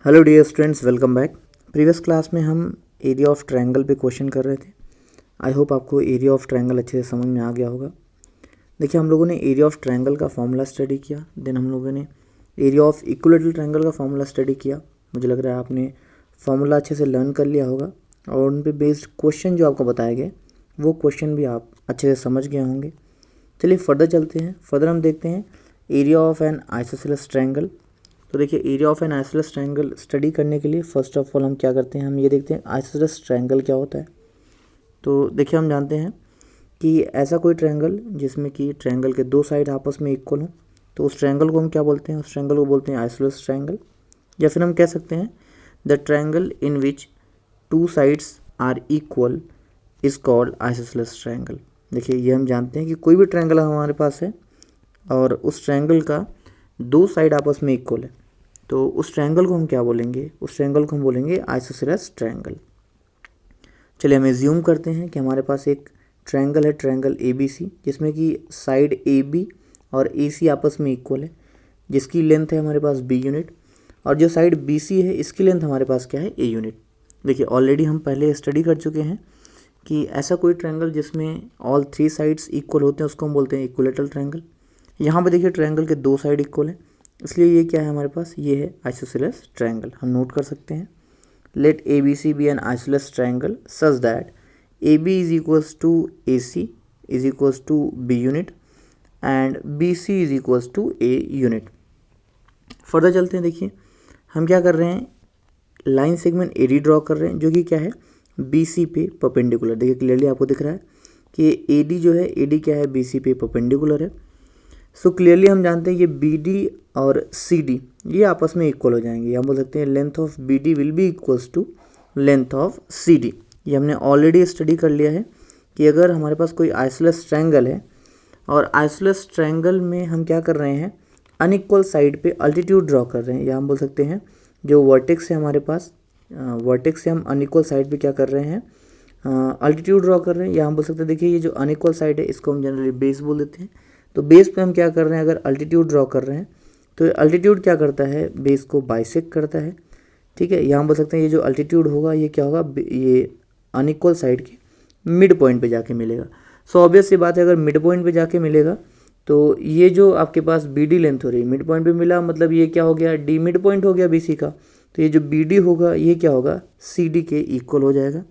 Hello dear students, welcome back. Previous class में हम area of triangle पे question कर रहे थे। आई होप आपको एरिया ऑफ ट्रायंगल अच्छे से समझ में आ गया होगा। देखिए, हम लोगों ने एरिया ऑफ ट्रायंगल का फॉर्मूला स्टडी किया, देन हम लोगों ने एरिया ऑफ इक्विलेटरल ट्रायंगल का फॉर्मूला स्टडी किया। मुझे लग रहा है आपने फॉर्मूला अच्छे से लर्न कर लिया होगा और उन पे बेस्ड क्वेश्चन जो आपको बताए गए वो क्वेश्चन भी आप अच्छे से समझ गए होंगे। चलिए फर्दर चलते हैं। फर्दर हम देखते हैं area of N isosceles triangle. तो देखिए, area of N isosceles triangle study करने के लिए फर्स्ट ऑफ ऑल हम क्या करते हैं, हम ये देखते हैं आइसोसेलेस ट्रायंगल क्या होता है। तो देखिए, हम जानते हैं कि ऐसा कोई ट्रायंगल जिसमें कि ट्रायंगल के दो साइड आपस में इक्वल हों, तो उस ट्रायंगल को हम क्या बोलते हैं, उस ट्रायंगल को बोलते हैं आइसोसेलेस ट्रायंगल। या फिर हम कह सकते हैं the triangle in which two sides are equal is called isosceles triangle. देखिए, ये हम जानते हैं कि कोई भी ट्रायंगल हमारे पास है और उस ट्रायंगल का दो साइड आपस में इक्वल है, तो उस ट्रायंगल को हम क्या बोलेंगे, उस ट्रायंगल को हम बोलेंगे आइसोसेलेस ट्रायंगल। चलिए हम एज्यूम करते हैं कि हमारे पास एक ट्रायंगल है, ट्रायंगल ABC, जिसमें कि साइड AB और AC आपस में इक्वल है, जिसकी लेंथ है हमारे पास B यूनिट, और जो साइड BC है इसकी लेंथ हमारे पास क्या है, A यूनिट। देखिए, ऑलरेडी हम पहले स्टडी कर चुके हैं कि ऐसा कोई ट्रायंगल जिसमें ऑल थ्री साइड्स इक्वल होते हैं उसको हम बोलते हैं इक्विलेटरल ट्रायंगल। यहाँ पे देखिए, ट्रायंगल के दो साइड इक्वल है, इसलिए ये क्या है हमारे पास, ये है आइसोसेलेस ट्रायंगल। हम नोट कर सकते हैं, let ABC be an isosceles triangle such that AB is equals to AC is equals to B unit and BC is equals to A unit. Further चलते हैं। देखिए, हम क्या कर रहे हैं, लाइन सेगमेंट AD ड्रॉ कर रहे हैं जो कि क्या है, BC पे परपेंडिकुलर। देखिए, क्लियरली आपको दिख रहा है कि AD जो है, AD क्या है, BC पे परपेंडिकुलर है। सो क्लियरली हम जानते हैं कि BD और CD ये आपस में इक्वल हो जाएंगे। हम बोल सकते हैं length of BD will be equals to length of CD। ये हमने ऑलरेडी स्टडी कर लिया है कि अगर हमारे पास कोई आइसोसेलेस ट्रायंगल है और आइसोसेलेस ट्रायंगल में हम क्या कर रहे हैं, अनइक्वल साइड पे अल्टीट्यूड ड्रॉ कर रहे हैं, या हम बोल सकते हैं जो वर्टेक्स है हमारे पास, वर्टेक्स से हम अनइक्वल साइड पे क्या कर रहे हैं, अल्टीट्यूड ड्रॉ कर रहे हैं, या हम बोल सकते हैं देखिए ये जो अनइक्वल साइड है इसको हम जनरली बेस बोल देते हैं। तो बेस पे हम क्या कर रहे हैं, अगर अल्टीट्यूड ड्रॉ कर रहे हैं तो अल्टीट्यूड क्या करता है, बेस को बाइसेक्ट करता है। ठीक है, यहाँ बोल सकते हैं ये जो अल्टीट्यूड होगा ये क्या होगा, ये अनइक्वल साइड के मिड पॉइंट पे जाके मिलेगा। सो ऑब्वियस सी बात है, अगर मिड पॉइंट पे जाके मिलेगा तो ये जो आपके पास BD लेंथ हो रही है मिड पॉइंट पे मिला, मतलब ये क्या हो गया, D मिड पॉइंट हो गया BC का। तो ये जो BD होगा ये क्या होगा, CD के इक्वल हो जाएगा।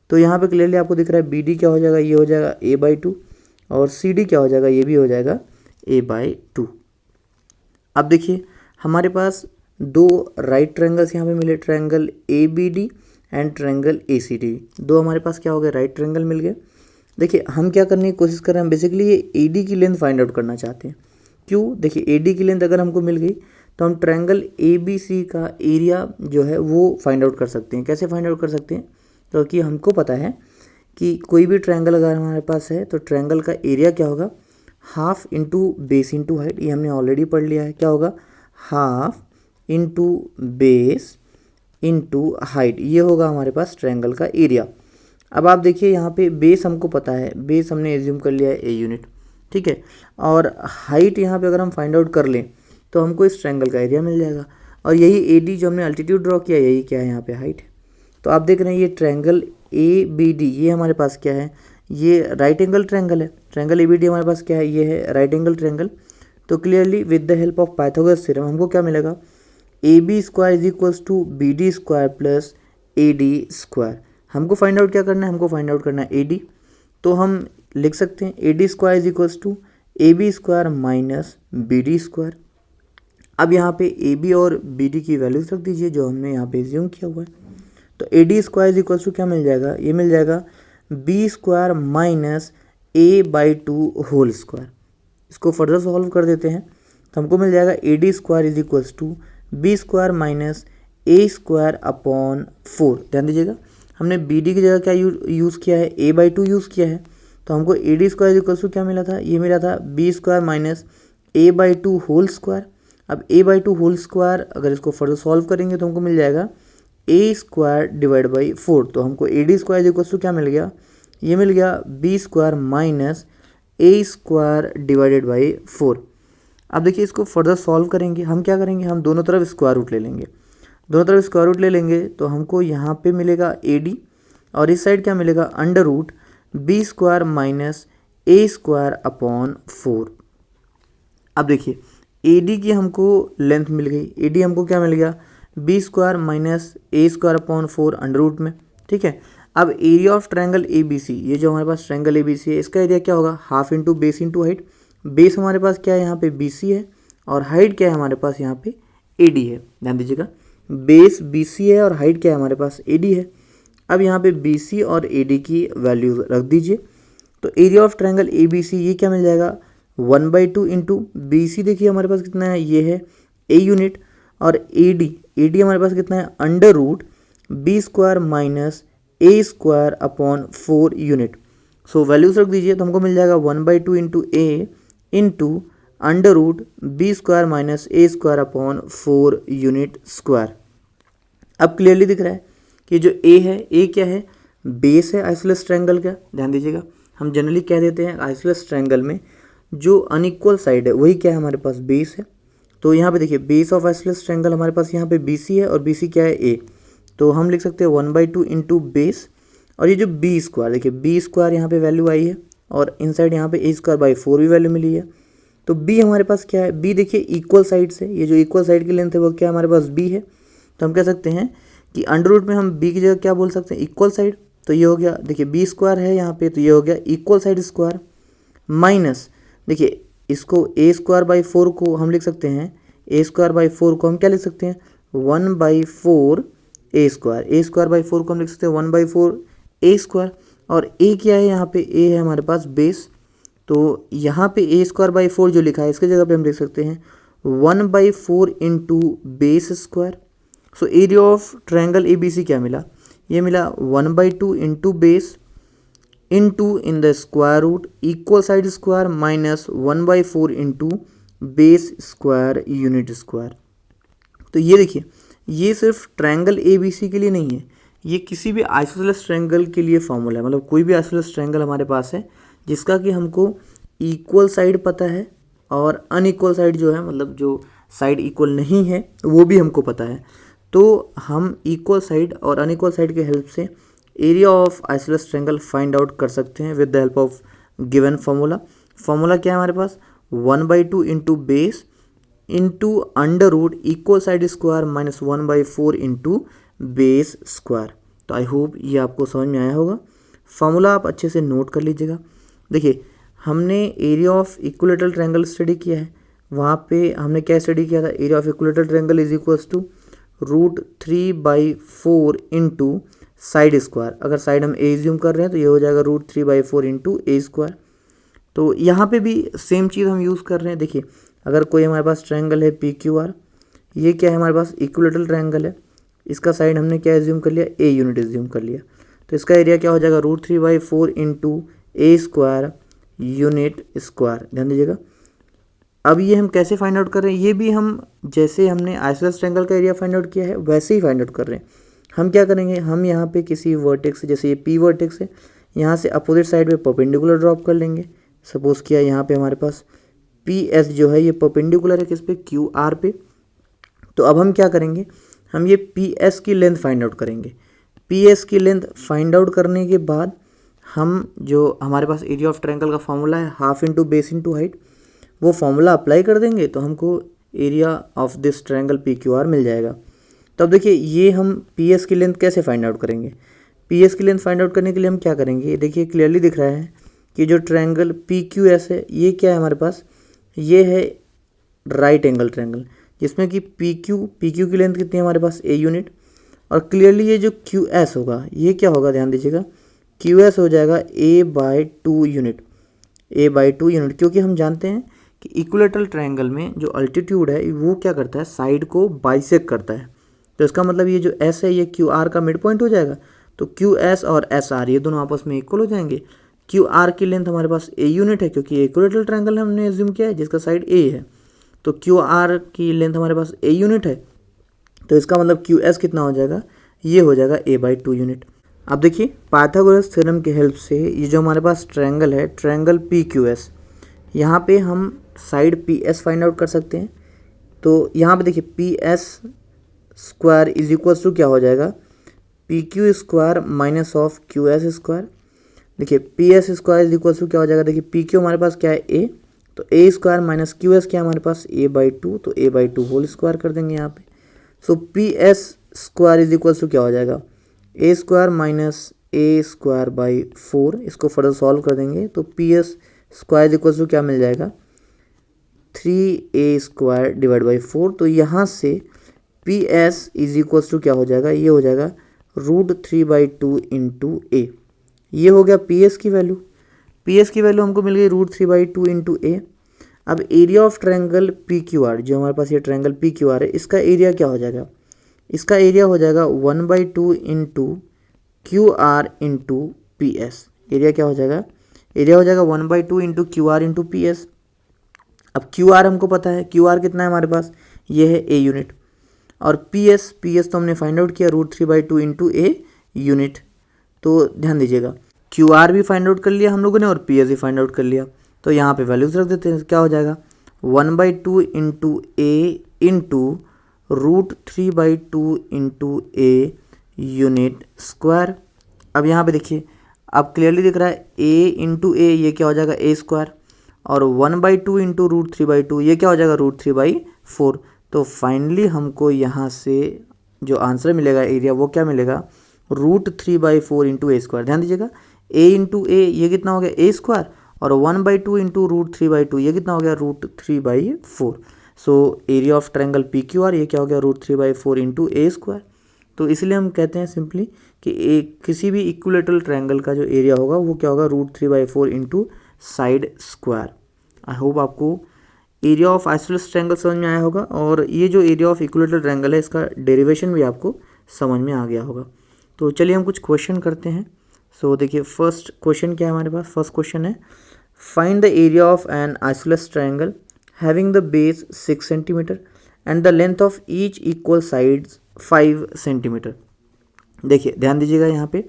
तो यहाँ पे क्लियरली आपको दिख रहा है BD क्या हो जाएगा, ये हो जाएगा A/2, और CD क्या हो जाएगा, ये भी हो जाएगा A/2। अब देखिए, हमारे पास दो राइट ट्रायंगल्स यहाँ पे मिले, triangle ABD and triangle ACD। दो हमारे पास क्या हो गए, राइट ट्रायंगल मिल गए। देखिए, हम क्या करने की कोशिश कर रहे हैं, बेसिकली ये AD की लेंथ फाइंड आउट करना चाहते हैं। क्यों, देखिए AD की लेंथ अगर हमको मिल गई तो हम ट्रायंगल ABC का एरिया जो है वो फाइंड आउट कर सकते हैं। कैसे फाइंड आउट कर सकते हैं, क्योंकि हमको पता है कि कोई भी ट्रायंगल अगर हमारे पास है तो ट्रायंगल का एरिया क्या होगा, half into base into height. ये हमने ऑलरेडी पढ़ लिया है, क्या होगा, half into base into height, ये होगा हमारे पास ट्रायंगल का एरिया। अब आप देखिए, यहाँ पे बेस हमको पता है, बेस हमने एज्यूम कर लिया है A यूनिट, ठीक है, और हाइट यहाँ पे अगर हम फाइंड आउट कर लें तो हमको इस ट्रायंगल का एरिया मिल जाएगा, और यही AD जो हमने अल्टीट्यूड ड्रॉ किया यही क्या है, यहाँ पे हाइट है। तो आप देख रहे हैं ये ट्रायंगल ABD ये हमारे पास क्या है, ये राइट एंगल ट्रायंगल है। ट्रायंगल ABD हमारे पास क्या है, ये है राइट एंगल ट्रायंगल। तो clearly with the help of Pythagoras theorem हमको क्या मिलेगा, AB square is equals to BD square plus AD square. हमको फाइंड आउट क्या करना है, हमको फाइंड आउट करना है AD। तो हम लिख सकते हैं AD square is equals to AB square minus BD square. अब यहाँ पे AB और BD की वैल्यूज रख दीजिए जो हमने यहाँ पे एज्यूम किया हुआ है। तो AD square is equals to क्या मिल जाएगा, ये मिल जाएगा B square minus A/2 whole square. इसको फर्दर सॉल्व कर देते हैं तो हमको मिल जाएगा AD square is equals to B square minus A square upon 4। ध्यान दीजिएगा, हमने BD की जगह क्या यूज़ किया है, A/2 यूज़ किया है। तो हमको AD square is equals to क्या मिला था, ये मिला था B square minus A/2 whole square. अब A/2 होल स्क्वायर अगर इसको फर्दर सॉल्व करेंगे तो हमको मिल जाएगा A स्क्वायर डिवाइड बाई 4। तो हमको AD square is equals to क्या मिल गया, ये मिल गया B square minus A square divided by 4। अब देखिए, इसको फर्दर सॉल्व करेंगे, हम क्या करेंगे, हम दोनों तरफ स्क्वायर रूट ले लेंगे। दोनों तरफ स्क्वायर रूट ले लेंगे तो हमको यहाँ पे मिलेगा AD और इस साइड क्या मिलेगा under root B square minus A square upon 4। अब देखिए AD की हमको लेंथ मिल गई, AD हमको क्या मिल गया B square minus A square upon 4 under root में, ठीक है। अब एरिया ऑफ ट्रायंगल ABC, ये जो हमारे पास ट्रायंगल ABC है इसका एरिया क्या होगा half into base into height. Base हमारे पास क्या है यहाँ पे BC है और हाइट क्या है हमारे पास यहाँ पे AD है। ध्यान दीजिएगा बेस BC है और हाइट क्या है हमारे पास AD है। अब यहाँ पे BC और AD की वैल्यू रख दीजिए तो एरिया ऑफ ट्रायंगल ABC ये क्या मिल जाएगा 1/2 इंटू BC देखिए हमारे पास कितना है ये है A यूनिट और AD हमारे पास कितना है under root B square minus A square upon 4 unit. So values रख दीजिए तो हमको मिल जाएगा 1/2 into A into under root B square minus A square upon 4 unit square. अब क्लियरली दिख रहा है कि जो A है A क्या है बेस है आइसोसेलेस ट्रायंगल का। ध्यान दीजिएगा हम जनरली कह देते हैं आइसोसेलेस ट्रायंगल में जो अनइक्वल साइड है वही क्या है हमारे पास बेस है। तो यहाँ पे देखिए बेस ऑफ आइसोसेलेस ट्रायंगल हमारे पास यहाँ पे BC है और BC क्या है A, तो हम लिख सकते हैं 1/2 इंटू बेस और ये जो B स्क्वायर देखिए B स्क्वायर यहाँ पे वैल्यू आई है और इनसाइड यहाँ पे A स्क्वायर बाई 4 भी वैल्यू मिली है। तो B हमारे पास क्या है B देखिए इक्वल साइड से, ये जो इक्वल साइड की लेंथ है वो क्या हमारे पास B है। तो हम कह सकते हैं कि अंडर रूट में हम B की जगह क्या बोल सकते हैं इक्वल साइड, तो ये हो गया देखिए B स्क्वायर है यहाँ पे तो ये हो गया इक्वल साइड स्क्वायर माइनस देखिए इसको A स्क्वायर बाई 4 को हम लिख सकते हैं A स्क्वायर बाई 4 को हम क्या लिख सकते हैं 1/4 A स्क्वायर बाई 4 को हम लिख सकते हैं 1/4 A स्क्वायर और A क्या है यहाँ पे A है हमारे पास बेस, तो यहाँ पे A स्क्वायर बाई 4 जो लिखा है इसके जगह पे हम लिख सकते हैं 1/4 into base square. So area of triangle ABC क्या मिला ये मिला 1/2 into base into in the square root equal side square minus 1/4 into base square unit square. तो ये देखिए ये सिर्फ ट्रायंगल ABC के लिए नहीं है, ये किसी भी आइसोसेलेस ट्रायंगल के लिए फॉर्मूला है। मतलब कोई भी आइसोसेलेस ट्रायंगल हमारे पास है जिसका कि हमको इक्वल साइड पता है और अनइक्वल साइड जो है मतलब जो साइड इक्वल नहीं है वो भी हमको पता है, तो हम इक्वल साइड और अनइक्वल साइड के हेल्प से area of isosceles triangle find out कर सकते हैं with the help of given formula. Formula क्या है हमारे पास 1/2 into base into under root equal side square minus 1/4 into base square. तो आई होप ये आपको समझ में आया होगा। फार्मूला आप अच्छे से नोट कर लीजिएगा। देखिए हमने area of equilateral triangle study किया है, वहाँ पे हमने क्या स्टडी किया था area of equilateral triangle is equals to √3/4 into side square. अगर साइड हम A ज्यूम कर रहे हैं तो ये हो जाएगा √3/4 इंटू A स्क्वायर। तो यहाँ पे भी सेम चीज़ हम यूज़ कर रहे हैं। देखिए अगर कोई हमारे पास ट्रायंगल है PQR, ये क्या है हमारे पास इक्विलेटरल ट्रायंगल है, इसका साइड हमने क्या एज्यूम कर लिया A यूनिट एज्यूम कर लिया, तो इसका एरिया क्या हो जाएगा √3/4 into A square unit square. ध्यान दीजिएगा अब ये हम कैसे फाइंड आउट कर रहे हैं, ये भी हम जैसे हमने आइसोसेलेस ट्रायंगल का एरिया फाइंड आउट किया है वैसे ही फाइंड आउट कर रहे हैं। हम क्या करेंगे हम यहाँ पे किसी वर्टेक्स जैसे ये P वर्टेक्स है यहाँ से अपोजिट साइड पे परपेंडिकुलर ड्रॉप कर लेंगे। सपोज किया यहाँ पे हमारे पास PS जो है ये परपेंडिकुलर है किस पे QR पे। तो अब हम क्या करेंगे हम ये PS की लेंथ फाइंड आउट करेंगे। PS की लेंथ फाइंड आउट करने के बाद हम जो हमारे पास एरिया ऑफ ट्रायंगल का फॉर्मूला है half into base into height वो फॉर्मूला अप्लाई कर देंगे तो हमको area of this triangle PQR मिल जाएगा। तो अब देखिए ये हम PS की लेंथ कैसे फाइंड आउट करेंगे। PS की लेंथ फाइंड आउट करने के लिए हम क्या करेंगे, देखिए क्लियरली दिख रहा है कि जो ट्रायंगल PQS है ये क्या है हमारे पास ये है राइट एंगल ट्रायंगल जिसमें कि PQ की लेंथ कितनी है हमारे पास A यूनिट और क्लियरली ये जो QS होगा ये क्या होगा ध्यान दीजिएगा QS हो जाएगा A/2 यूनिट क्योंकि हम जानते हैं कि इक्विलेटरल ट्रायंगल में जो अल्टीट्यूड है वो क्या करता है साइड को बाइसेक्ट करता है। तो इसका मतलब ये जो S है ये QR का मिड पॉइंट हो जाएगा, तो QS और SR ये दोनों आपस में इक्वल हो जाएंगे। QR की लेंथ हमारे पास A यूनिट है क्योंकि इक्विलेटरल ट्रायंगल हमने एज्यूम किया है जिसका साइड A है, तो QR की लेंथ हमारे पास A यूनिट है, तो इसका मतलब QS कितना हो जाएगा ये हो जाएगा A/2 यूनिट। अब देखिए पाइथागोरस थ्योरम की हेल्प से ये जो हमारे पास ट्रायंगल है ट्रायंगल PQS यहाँ पे हम साइड PS फाइंड आउट कर सकते हैं। तो यहाँ पे देखिए PS square is equals to क्या हो जाएगा, P Q square minus of Q S square. देखिए P S square is equals to क्या हो जाएगा, देखिए पी क्यू हमारे पास क्या है ए, तो A square minus Q S क्या है हमारे पास ए बाई टू, तो A by two whole square कर देंगे यहाँ पे। So P S square is equals to क्या हो जाएगा, A square minus A square by four. इसको फर्दर सॉल्व कर देंगे तो P S square is equals to क्या मिल जाएगा, 3a स्क्वायर डिवाइड बाई 4। तो यहाँ से P S is equals to क्या हो जाएगा, ये हो जाएगा √3/2 इंटू ए। ये हो गया पी एस की वैल्यू। पी एस की वैल्यू हमको मिल गई √3/2 इंटू ए। अब area of triangle P Q R, जो हमारे पास ये ट्रायंगल पी क्यू आर है, इसका एरिया क्या हो जाएगा, इसका एरिया हो जाएगा 1/2 into Q R into P S. Area क्या हो जाएगा, एरिया हो जाएगा 1/2 into Q R into P S. अब क्यू आर हमको पता है, क्यू आर कितना है हमारे पास, ये है ए यूनिट, और पी एस तो हमने फाइंड आउट किया √3/2 इंटू ए यूनिट। तो ध्यान दीजिएगा क्यू आर भी फाइंड आउट कर लिया हम लोगों ने और पी एस भी फाइंड आउट कर लिया। तो यहाँ पे वैल्यूज रख देते हैं, क्या हो जाएगा 1/2 into A into √3/2 into a unit square. अब यहाँ पे देखिए अब क्लियरली दिख रहा है ए इंटू ए, ये क्या हो जाएगा ए स्क्वायर, और 1/2 इंटू √3/2 ये क्या हो जाएगा √3/4। तो फाइनली हमको यहाँ से जो आंसर मिलेगा एरिया वो क्या मिलेगा, √3/4 इंटू ए स्क्वायर। ध्यान दीजिएगा ए इंटू ए ये कितना हो गया ए स्क्वायर, और 1/2 इंटू √3/2 ये कितना हो गया √3/4। सो area of triangle P Q R ये क्या हो गया √3/4 इंटू ए स्क्वायर। तो इसलिए हम कहते हैं सिंपली कि किसी भी इक्विलेटरल ट्रायंगल का जो एरिया होगा वो क्या होगा √3/4 इंटू साइड स्क्वायर। आई होप आपको एरिया ऑफ आइसोसेलेस ट्रायंगल समझ में आया होगा, और ये जो एरिया ऑफ इक्विलेटरल ट्रायंगल है इसका डेरिवेशन भी आपको समझ में आ गया होगा। तो चलिए हम कुछ क्वेश्चन करते हैं। सो देखिए फर्स्ट क्वेश्चन क्या है हमारे पास, फर्स्ट क्वेश्चन है find the area of N isosceles triangle having the base 6 centimetre and the length of each equal sides 5 centimetre. देखिए ध्यान दीजिएगा यहाँ पे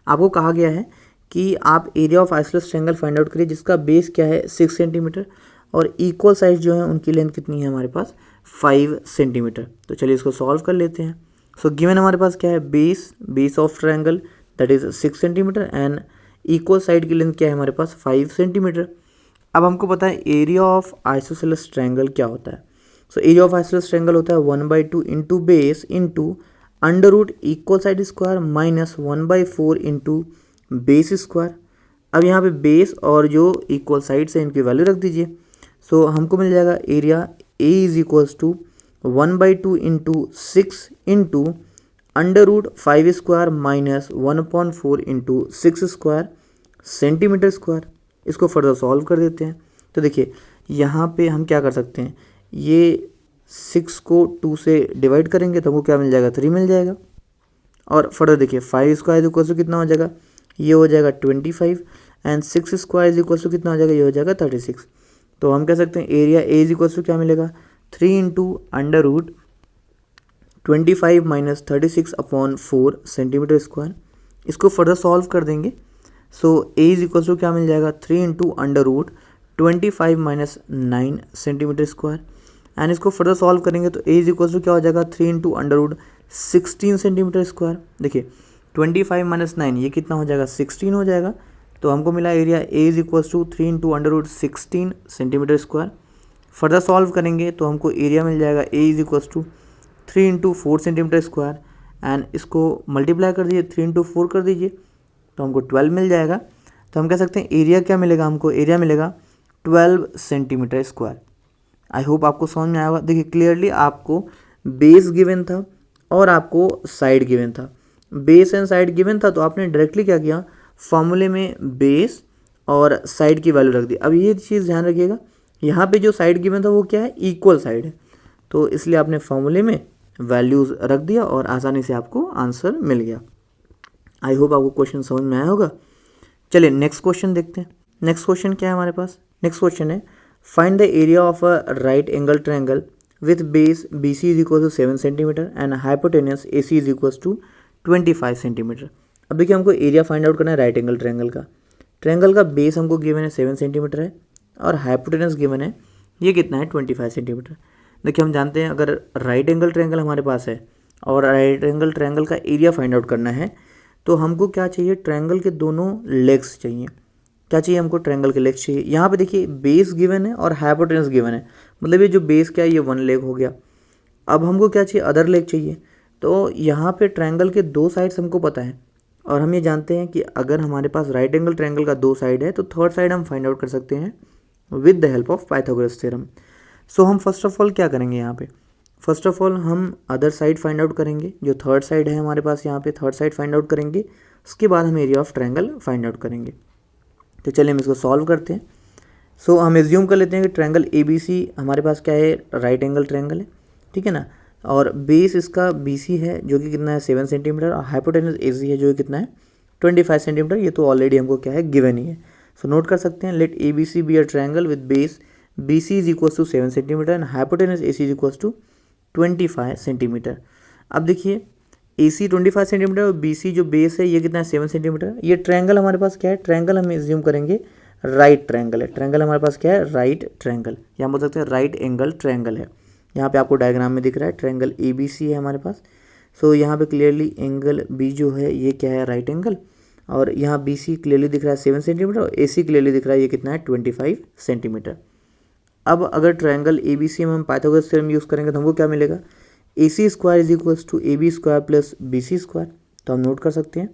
आपको कहा गया है कि आप area of isosceles triangle find out करिए जिसका बेस क्या है 6 सेंटीमीटर और इक्वल साइड जो है उनकी लेंथ कितनी है हमारे पास 5 सेंटीमीटर। तो चलिए इसको सॉल्व कर लेते हैं। सो गिवन हमारे पास क्या है base of triangle that is 6 centimetre and equal side की लेंथ क्या है हमारे पास 5 सेंटीमीटर। अब हमको पता है एरिया ऑफ आइसोसेलेस ट्रायंगल क्या होता है। सो एरिया ऑफ आइसोसेलेस ट्रायंगल होता है 1/2 into base into under √ equal side square minus 1/4 into base square. अब यहाँ पे बेस और जो इक्वल साइड्स है इनकी वैल्यू रख दीजिए। सो हमको मिल जाएगा area A is equals to 1/2 into 6 into under √ 5 square minus 1/4 into 6 square centimetre square. इसको फर्दर सॉल्व कर देते हैं। तो देखिए यहाँ पे हम क्या कर सकते हैं, ये 6 को 2 से डिवाइड करेंगे तो हमको क्या मिल जाएगा 3 मिल जाएगा, और फर्दर देखिए 5 स्क्वायर इक्वल टू कितना हो जाएगा, ये हो जाएगा 25 एंड 6 स्क्वायर इक्वल टू कितना हो जाएगा, ये हो जाएगा 36। तो हम कह सकते हैं area A is equal to क्या मिलेगा 3 into under √ 25 minus 36/4 centimetre square. इसको फर्दर सॉल्व कर देंगे। So A is equal to क्या मिल जाएगा 3 into under √ 25 minus 9 centimetre square, and इसको फर्दर सॉल्व करेंगे तो ए इज इक्वल टू क्या हो जाएगा 3 इंटू अंडर √ 16 सेंटीमीटर स्क्वायर। देखिए 25 माइनस 9 ये कितना हो जाएगा 16 हो जाएगा। तो हमको मिला area A is equal to 3 into under √ 16 centimetre square. Further solve करेंगे तो हमको एरिया मिल जाएगा A is equal to 3 into 4 centimetre square, and इसको मल्टीप्लाई कर दीजिए 3 इंटू 4 कर दीजिए तो हमको 12 मिल जाएगा। तो हम कह सकते हैं एरिया क्या मिलेगा, हमको एरिया मिलेगा 12 सेंटीमीटर स्क्वायर। आई होप आपको समझ में आया होगा। देखिए क्लियरली आपको बेस गिवन था और आपको साइड गिवन था, बेस एंड साइड गिवन था तो आपने डायरेक्टली क्या किया फॉर्मूले में बेस और साइड की वैल्यू रख दी। अब ये चीज़ ध्यान रखिएगा यहाँ पे जो साइड गिवन था वो क्या है इक्वल साइड है, तो इसलिए आपने फॉर्मूले में वैल्यूज़ रख दिया और आसानी से आपको आंसर मिल गया। आई होप आपको क्वेश्चन समझ में आया होगा। चलिए नेक्स्ट क्वेश्चन देखते हैं। नेक्स्ट क्वेश्चन क्या है हमारे पास, नेक्स्ट क्वेश्चन है find the area of a right angle triangle with base B C is equal to 7 centimetre and hypotenuse A C is equal to 25 centimetre. अब देखिए हमको एरिया फाइंड आउट करना है राइट एंगल ट्रायंगल का। Triangle का base हमको given है 7 centimetre है और हाइपोटेनस गिवन है ये कितना है 25 सेंटीमीटर। देखिए हम जानते हैं अगर राइट एंगल ट्रायंगल हमारे पास है और राइट एंगल ट्रायंगल का एरिया फाइंड आउट करना है, तो हमको क्या चाहिए, ट्रायंगल के दोनों लेग्स चाहिए। क्या चाहिए हमको, ट्रायंगल के लेग्स चाहिए। यहाँ पे देखिए बेस गिवन है और हाइपोटेनस गिवन है, मतलब ये जो बेस क्या है, ये 1 लेग हो गया। अब हमको क्या चाहिए, अदर लेग चाहिए। तो यहाँ पे ट्रायंगल के 2 साइड्स हमको पता है, और हम ये जानते हैं कि अगर हमारे पास राइट एंगल ट्रायंगल का 2 साइड है तो थर्ड साइड हम फाइंड आउट कर सकते हैं with the help of Pythagoras theorem. So हम फर्स्ट ऑफ ऑल क्या करेंगे, यहाँ पे फर्स्ट ऑफ ऑल हम अदर साइड फाइंड आउट करेंगे, जो थर्ड साइड है हमारे पास, यहाँ पे थर्ड साइड फाइंड आउट करेंगे। उसके बाद हम area of triangle find out करेंगे। तो चलिए हम इसको सॉल्व करते हैं। सो हम एज्यूम कर लेते हैं कि ट्रायंगल ABC हमारे पास क्या है, राइट एंगल ट्रायंगल है, ठीक है ना। और बेस इसका BC है जो कि कितना है 7 सेंटीमीटर, और हाइपोटेनस AC है जो कि कितना है 25 सेंटीमीटर। ये तो ऑलरेडी हमको क्या है, गिवन ही है। सो नोट कर सकते हैं, let ABC be a triangle with base BC is equal to 7 centimetre and hypotenuse AC is equal to 25 centimetre. अब देखिए AC 25 सेंटीमीटर और BC जो बेस है ये कितना है 7 सेंटीमीटर। ये ट्रायंगल हमारे पास क्या है, ट्रायंगल हम एज्यूम करेंगे राइट ट्रायंगल है। ट्रायंगल हमारे पास क्या है, राइट ट्रायंगल, या बोल सकते हैं राइट एंगल ट्रायंगल है। यहाँ पे आपको डायग्राम में दिख रहा है ट्रायंगल ABC है हमारे पास। सो यहाँ पे क्लियरली एंगल B जो है ये क्या है, राइट एंगल, और यहाँ BC क्लियरली दिख रहा है 7 सेंटीमीटर, और AC क्लियरली दिख रहा है ये कितना है 25 सेंटीमीटर। अब अगर ट्रायंगल ABC में हम पाइथागोरस थ्योरम यूज़ करेंगे तो हमको क्या मिलेगा, AC square is equals to AB square plus BC square. तो हम नोट कर सकते हैं,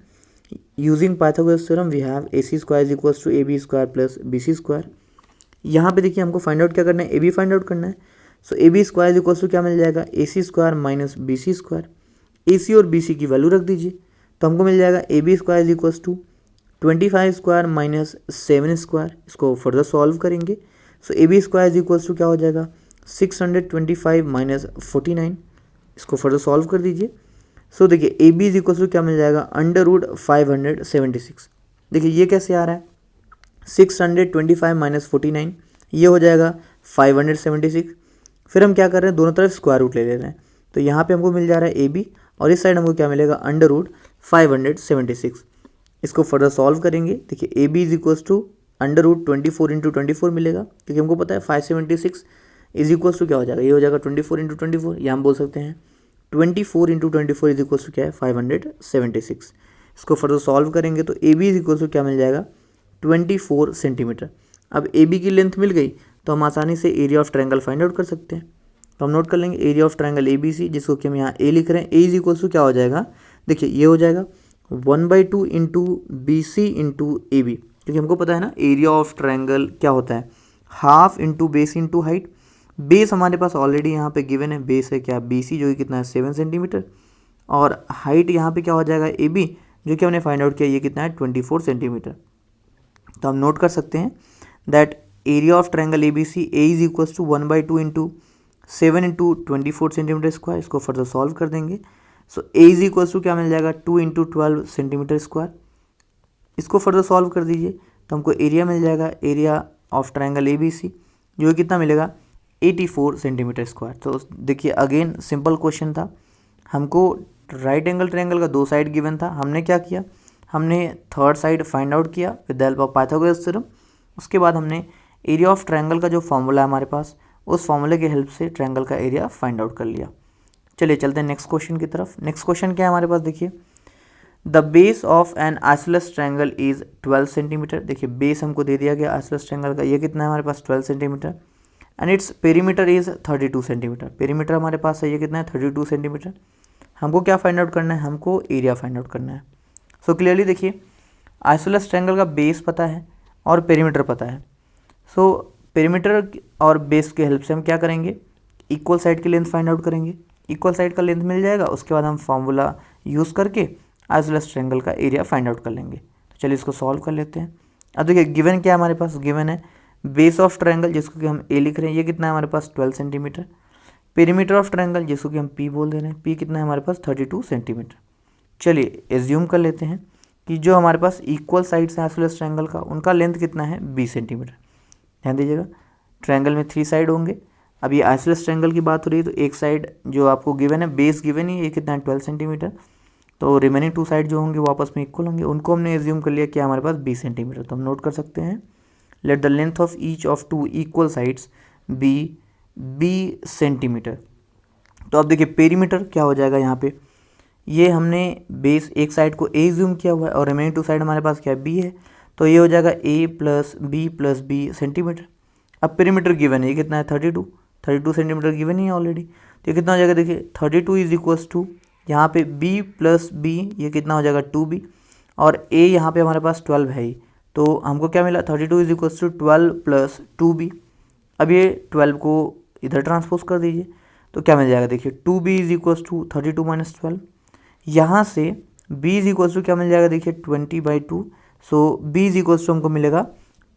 using Pythagoras theorem we have AC square is equals to AB square plus BC square. यहाँ पे देखिए हमको फाइंड आउट क्या करना है, AB फाइंड आउट करना है। So AB square is equals to क्या मिल जाएगा, AC square minus BC square. AC और BC की वैल्यू रख दीजिए, तो हमको मिल जाएगा AB square is equals to 25 square minus 7 square. इसको फर्दर सॉल्व करेंगे। So AB square is equals to क्या हो जाएगा, 625 माइनस 49। इसको फर्दर सॉल्व कर दीजिए। सो देखिए AB इज इक्वल्स टू क्या मिल जाएगा, अंडर रूट 576। देखिए ये कैसे आ रहा है, 625 माइनस 49, ये हो जाएगा 576। फिर हम क्या कर रहे हैं, दोनों तरफ स्क्वायर रूट ले ले रहे हैं। तो यहाँ पे हमको मिल जा रहा है AB, और इस साइड हमको क्या मिलेगा, अंडर रूट 576। इसको फर्दर सॉल्व करेंगे। देखिए AB is equals to under root 24 into 24 मिलेगा, क्योंकि हमको पता है 576 इज इक्वल्स टू क्या हो जाएगा, ये हो जाएगा 24 इंटू 24, या हम बोल सकते हैं 24 इंटू 24 इज इक्वल्स टू क्या है 576। इसको फर्दर सॉल्व करेंगे तो AB इज इक्वल्स टू क्या मिल जाएगा 24 सेंटीमीटर। अब AB की लेंथ मिल गई तो हम आसानी से area of triangle find out कर सकते हैं। तो हम नोट कर लेंगे एरिया ऑफ ट्रायंगल ABC, जिसको कि हम यहाँ A लिख रहे हैं। A इज इक्वल्स टू क्या हो जाएगा, देखिए ये हो जाएगा 1/2 इंटू BC इंटू AB, क्योंकि हमको पता है ना एरिया ऑफ ट्रायंगल क्या होता है, half into base into height. Base हमारे पास ऑलरेडी यहाँ पे गिवन है, बेस है क्या BC जो कि कितना है 7 सेंटीमीटर, और हाइट यहाँ पे क्या हो जाएगा AB जो कि हमने फाइंड आउट किया ये कितना है 24 सेंटीमीटर। तो हम नोट कर सकते हैं that area of triangle ABC A is equals to 1/2 into 7 into 24 centimetre square. इसको फर्दर सॉल्व कर देंगे। So A is equals to क्या मिल जाएगा 2 इंटू 12 सेंटीमीटर स्क्वायर। इसको फर्दर सॉल्व कर दीजिए तो हमको एरिया मिल जाएगा, एरिया ऑफ ट्रायंगल ABC जो कितना मिलेगा 84 सेंटीमीटर स्क्वायर। तो देखिए अगेन सिंपल क्वेश्चन था, हमको राइट एंगल ट्रायंगल का 2 साइड गिवन था। हमने क्या किया, हमने थर्ड साइड फाइंड आउट किया with the help of Pythagoras theorem. उसके बाद हमने एरिया ऑफ ट्रायंगल का जो फॉर्मूला है हमारे पास, उस फॉर्मूले की हेल्प से ट्रायंगल का एरिया फाइंड आउट कर लिया। चलिए चलते हैं नेक्स्ट क्वेश्चन की तरफ। नेक्स्ट क्वेश्चन क्या है हमारे पास, देखिए the base of N isosceles triangle is 12 centimetre. देखिए बेस हमको दे दिया गया आइसोसेलेस ट्रायंगल का, ये कितना है हमारे पास 12 centimetre, and its perimeter is 32 centimetre. Perimeter हमारे पास है ये कितना है 32 सेंटीमीटर। हमको क्या फाइंड आउट करना है, हमको एरिया फाइंड आउट करना है। सो क्लियरली देखिए आइसोसेलेस ट्रायंगल का बेस पता है और पेरीमीटर पता है। सो पेरीमीटर और बेस के हेल्प से हम क्या करेंगे, इक्वल साइड की लेंथ फाइंड आउट करेंगे। इक्वल साइड का लेंथ मिल जाएगा, उसके बाद हम फॉर्मूला यूज़ करके आइसोसेलेस ट्रायंगल का एरिया फाइंड आउट कर लेंगे। तो चलिए इसको सॉल्व कर लेते हैं। अब देखिए गिवन क्या है हमारे पास, गिवन है बेस ऑफ ट्रायंगल जिसको कि हम A लिख रहे हैं, ये कितना है हमारे पास 12 सेंटीमीटर। पेरीमीटर ऑफ ट्रायंगल जिसको कि हम P बोल दे रहे हैं, P कितना है हमारे पास 32 सेंटीमीटर। चलिए एज्यूम कर लेते हैं कि जो हमारे पास इक्वल साइड्स हैं आइसोसेलेस ट्रायंगल का, उनका लेंथ कितना है 20 सेंटीमीटर। ध्यान दीजिएगा ट्रायंगल में 3 साइड होंगे। अब ये आइसोसेलेस ट्रायंगल की बात हो रही है तो एक साइड जो आपको गिवन है, बेस गिवन ही, ये कितना है 12 सेंटीमीटर, तो रिमेनिंग 2 साइड जो होंगे वो आपस में इक्वल होंगे। उनको हमने एज्यूम कर लिया कि हमारे पास 20 सेंटीमीटर। तो हम नोट कर सकते हैं let the length of each of 2 equal sides b centimetre. तो अब देखिए पेरीमीटर क्या हो जाएगा यहाँ पे, ये हमने बेस एक साइड को ए जूम किया हुआ है और रिमेनिंग टू साइड हमारे पास क्या है, बी है, तो ये हो जाएगा a प्लस बी सेंटीमीटर। अब पेरीमीटर गिवन है, ये कितना है 32 सेंटीमीटर गिवन ही है ऑलरेडी, तो ये कितना हो जाएगा देखिए 32 इज इक्वल्स टू यहाँ पे b प्लस बी, ये कितना हो जाएगा 2b, और a यहाँ पे हमारे पास 12 है ही, तो हमको क्या मिला 32 is equals to 12 plus 2b। अब ये 12 को इधर ट्रांसपोज कर दीजिए तो क्या मिल जाएगा देखिए 2b is equals to 32 minus 12, यहाँ से b इज इक्वल्स टू क्या मिल जाएगा देखिए 20/2, so b is equals to हमको मिलेगा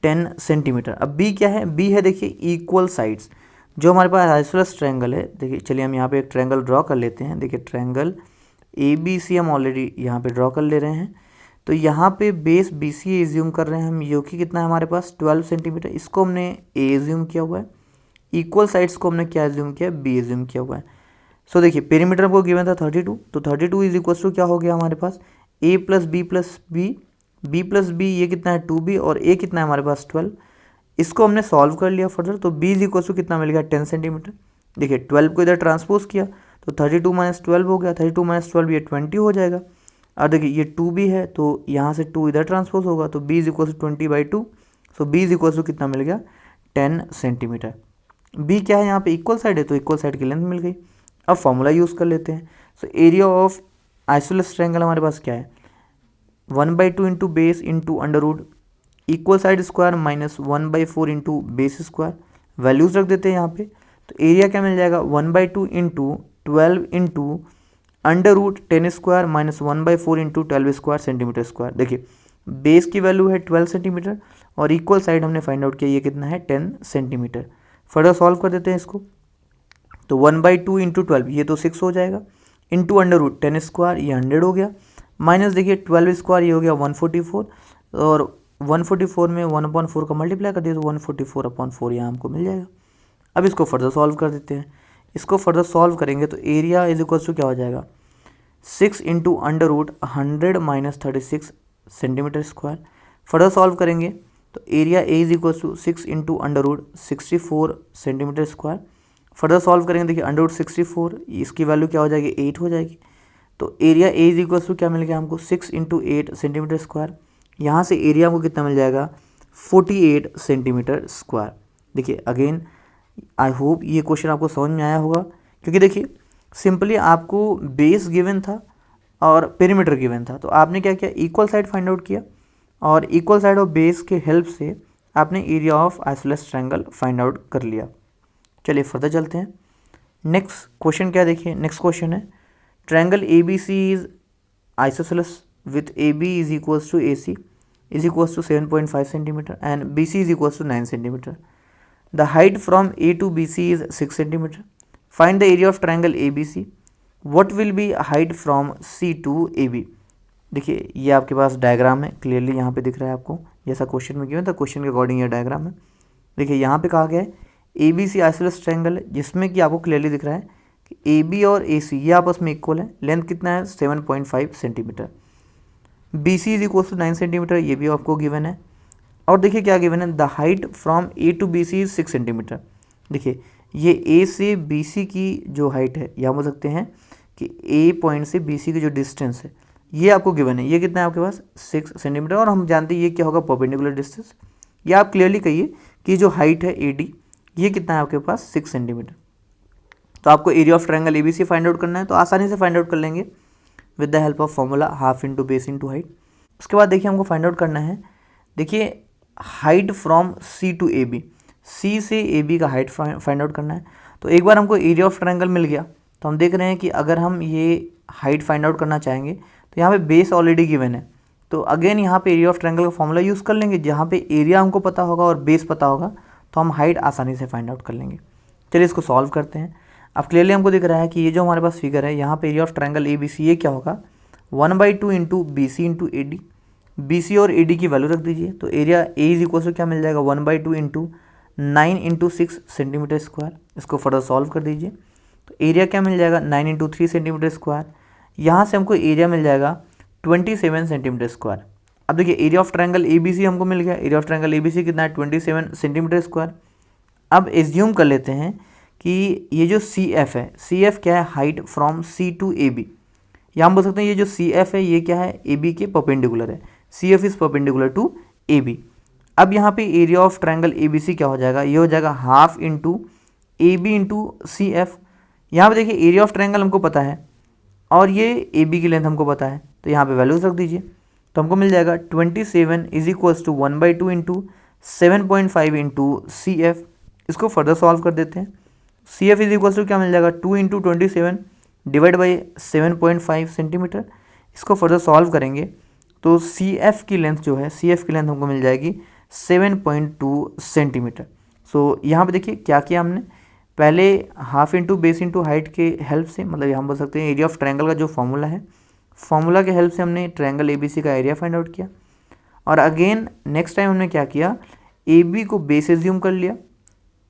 10 सेंटीमीटर। अब b क्या है, b है देखिए इक्वल साइड्स, जो हमारे पास आइसोसेलेस ट्रायंगल है, देखिए चलिए हम यहाँ पे एक ट्रायंगल ड्रॉ कर लेते हैं। देखिए ट्रायंगल ABC हम ऑलरेडी यहाँ पे ड्रॉ कर ले रहे हैं, तो यहाँ पे बेस BC एज्यूम कर रहे हैं हम, जो कि कितना है हमारे पास 12 सेंटीमीटर, इसको हमने A एज्यूम किया हुआ है, इक्वल साइड्स को हमने क्या एज्यूम किया है, B एज्यूम किया हुआ है। सो देखिए पेरीमीटर को गिवन था 32, तो 32 इज इक्वल टू क्या हो गया हमारे पास a plus b plus b, ये कितना है 2b, और a कितना है हमारे पास 12। इसको हमने सॉल्व कर लिया फर्दर, तो b इज इक्वल टू कितना मिल गया 10 सेंटीमीटर। देखिए 12 को इधर ट्रांसपोज किया तो 32 माइनस 12 हो गया, 32 माइनस 12 ये 20 हो जाएगा। और देखिए ये 2b है तो यहाँ से 2 इधर ट्रांसपोज होगा, तो b is equal to 20/2, so b is equal to कितना मिल गया 10 सेंटीमीटर। b क्या है यहाँ पे इक्वल साइड है, तो इक्वल साइड की लेंथ मिल गई। अब फॉर्मूला यूज़ कर लेते हैं। So area of isosceles triangle हमारे पास क्या है, 1/2 into base into under root equal side square minus 1/4 into base square, values रख देते हैं यहाँ पे। तो एरिया क्या मिल जाएगा 1/2 into 12 into under root 10 square minus 1/4 into 12 square centimetre square. देखिए बेस की वैल्यू है 12 सेंटीमीटर और इक्वल साइड हमने फाइंड आउट किया, ये कितना है 10 सेंटीमीटर। फर्दर सॉल्व कर देते हैं इसको, तो 1/2 इंटू 12 ये तो 6 हो जाएगा, इंटू अंडर रूट 10 स्क्वायर ये 100 हो गया, माइनस देखिए 12 स्क्वायर ये हो गया 144, और 144 में 1/4 का मल्टीप्लाई कर दिया तो 144/4 यहाँ हमको मिल जाएगा। अब इसको फर्दर सॉल्व कर देते हैं। इसको फर्दर सॉल्व करेंगे तो एरिया इज इक्वल टू क्या हो जाएगा 6 into under root 100 minus 36 centimetre square. Further solve करेंगे तो area A is equal to 6 into under root 64 centimetre square. Further solve करेंगे देखिए अंडर रूट 64, इसकी वैल्यू क्या हो जाएगी 8 हो जाएगी, तो area A is equal to क्या मिल गया हमको 6 इंटू 8 सेंटीमीटर स्क्वायर। यहाँ से एरिया हमको कितना मिल जाएगा 48 सेंटीमीटर स्क्वायर। देखिए अगेन आई होप ये क्वेश्चन आपको समझ में आया होगा, क्योंकि देखिए सिंपली आपको बेस गिवन था और पेरीमीटर गिवन था, तो आपने क्या किया इक्वल साइड फाइंड आउट किया और इक्वल साइड ऑफ बेस के हेल्प से आपने area of isosceles triangle find out कर लिया। चलिए फर्दर चलते हैं। नेक्स्ट क्वेश्चन क्या देखिए, नेक्स्ट क्वेश्चन है triangle ABC is isosceles with AB is equals to AC is equals to 7.5 centimetre and BC is equals to 9 centimetre. The height from A to BC is 6 centimetre. Find the area of triangle ABC। What will be height from C to AB। देखिए ये आपके पास diagram है, clearly यहाँ पे दिख रहा है आपको, जैसा क्वेश्चन में गिवन था क्वेश्चन के अकॉर्डिंग ये डायग्राम है। देखिए यहाँ पे कहा गया है ABC आइसोसेलेस ट्रायंगल है, जिसमें कि आपको क्लियरली दिख रहा है कि AB और AC ये आपस में इक्वल है, लेंथ कितना है 7.5 centimetre. BC is equal to 9 centimetre, ये भी आपको गिवन है। और देखिए क्या गिवन है, the height from A to BC is 6 centimetre. देखिए ये A से BC की जो हाइट है, या बोल सकते हैं कि A पॉइंट से BC की जो डिस्टेंस है ये आपको गिवन है, ये कितना है आपके पास 6 सेंटीमीटर, और हम जानते हैं ये क्या होगा परपेंडिकुलर डिस्टेंस। ये आप क्लियरली कहिए कि जो हाइट है AD ये कितना है आपके पास 6 सेंटीमीटर। तो आपको area of triangle ABC find out करना है, तो आसानी से फाइंड आउट कर लेंगे with the help of formula half into base into height. उसके बाद देखिए हमको फाइंड आउट करना है, देखिए height from C to AB, C से AB का हाइट फाइंड आउट करना है। तो एक बार हमको एरिया ऑफ ट्रायंगल मिल गया, तो हम देख रहे हैं कि अगर हम ये हाइट फाइंड आउट करना चाहेंगे तो यहाँ पे बेस ऑलरेडी गिवन है, तो अगेन यहाँ पे एरिया ऑफ ट्रायंगल का फॉर्मूला यूज़ कर लेंगे। जहाँ पे एरिया हमको पता होगा और बेस पता होगा तो हम हाइट आसानी से फाइंड आउट कर लेंगे। चलिए इसको सॉल्व करते हैं। अब क्लियरली हमको दिख रहा है कि ये जो हमारे पास फिगर है यहाँ पे एरिया ऑफ ट्रायंगल ABC ये क्या होगा 1/2 into BC into AD। BC और AD की वैल्यू रख दीजिए, तो area A is equal to क्या मिल जाएगा 1/2 इंटू 9 इंटू 6 सेंटीमीटर स्क्वायर। इसको फर्दर सॉल्व कर दीजिए, तो एरिया क्या मिल जाएगा 9 इंटू 3 सेंटीमीटर स्क्वायर। यहाँ से हमको एरिया मिल जाएगा 27 सेंटीमीटर स्क्वायर। अब देखिए एरिया ऑफ ट्रायंगल ABC हमको मिल गया, एरिया ऑफ ट्रायंगल ABC कितना है 27 सेंटीमीटर स्क्वायर। अब एज्यूम कर लेते हैं कि ये जो सी एफ है, सी एफ क्या है, height from C to A B, या हम बोल सकते हैं ये जो सी एफ है ये क्या है, ए बी के परपेंडिकुलर है, C F is perpendicular to A B. अब यहाँ पे area of triangle A B C क्या हो जाएगा, ये हो जाएगा half into A B into C F. यहाँ पे देखिए एरिया ऑफ ट्रायंगल हमको पता है और ये ए बी की लेंथ हमको पता है, तो यहाँ पे वैल्यूज रख दीजिए, तो हमको मिल जाएगा 27 is equals to 1/2 into 7.5 into C F. इसको फर्दर सॉल्व कर देते हैं। C F is equals to क्या मिल जाएगा, 2 इंटू 27 डिवाइड बाई 7.5 सेंटीमीटर। इसको फर्दर सॉल्व करेंगे तो सी एफ की लेंथ जो है, सी एफ की लेंथ हमको मिल जाएगी 7.2 सेंटीमीटर। सो यहाँ पे देखिए क्या किया हमने, पहले half into base into height के हेल्प से, मतलब हम बोल सकते हैं एरिया ऑफ ट्रायंगल का जो फॉर्मूला है, फॉर्मूला के हेल्प से हमने ट्रायंगल एबीसी का एरिया फाइंड आउट किया। और अगेन नेक्स्ट टाइम हमने क्या किया, ए बी को बेस एज्यूम कर लिया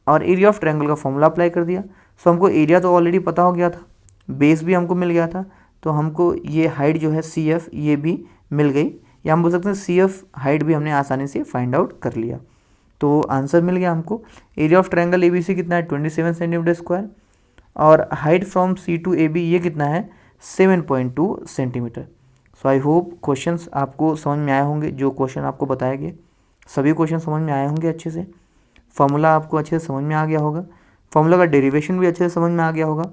और एरिया ऑफ ट्रायंगल का फॉर्मूला अप्लाई कर दिया। सो हमको एरिया तो ऑलरेडी पता हो गया था, बेस भी हमको मिल गया था, तो हमको ये हाइट जो है सी एफ ये भी मिल गई, या हम बोल सकते हैं सी एफ हाइट भी हमने आसानी से फाइंड आउट कर लिया। तो आंसर मिल गया हमको। Area of triangle A B C कितना है, 27 सेंटीमीटर स्क्वायर, और height from C to A B ये कितना है, 7.2 centimetre. So I hope questions आपको समझ में आए होंगे, जो क्वेश्चन आपको बताए गए सभी क्वेश्चन समझ में आए होंगे अच्छे से। फॉर्मूला आपको अच्छे से समझ में आ गया होगा, फॉर्मूला का डेरिवेशन भी अच्छे से समझ में आ गया होगा।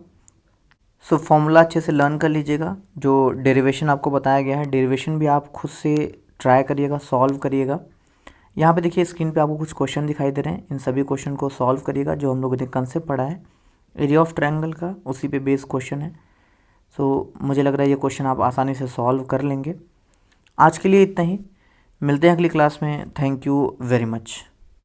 सो फॉर्मूला अच्छे से लर्न कर लीजिएगा, जो डेरिवेशन आपको बताया गया है डेरिवेशन भी आप खुद से ट्राई करिएगा, सॉल्व करिएगा। यहाँ पे देखिए स्क्रीन पे आपको कुछ क्वेश्चन दिखाई दे रहे हैं, इन सभी क्वेश्चन को सॉल्व करिएगा। जो हम लोगों ने कंसेप्ट पढ़ा है एरिया ऑफ ट्रायंगल का, उसी पे बेस क्वेश्चन है। सो मुझे लग रहा है ये क्वेश्चन आप आसानी से सॉल्व कर लेंगे। आज के लिए इतना ही, मिलते हैं अगली क्लास में। Thank you very much.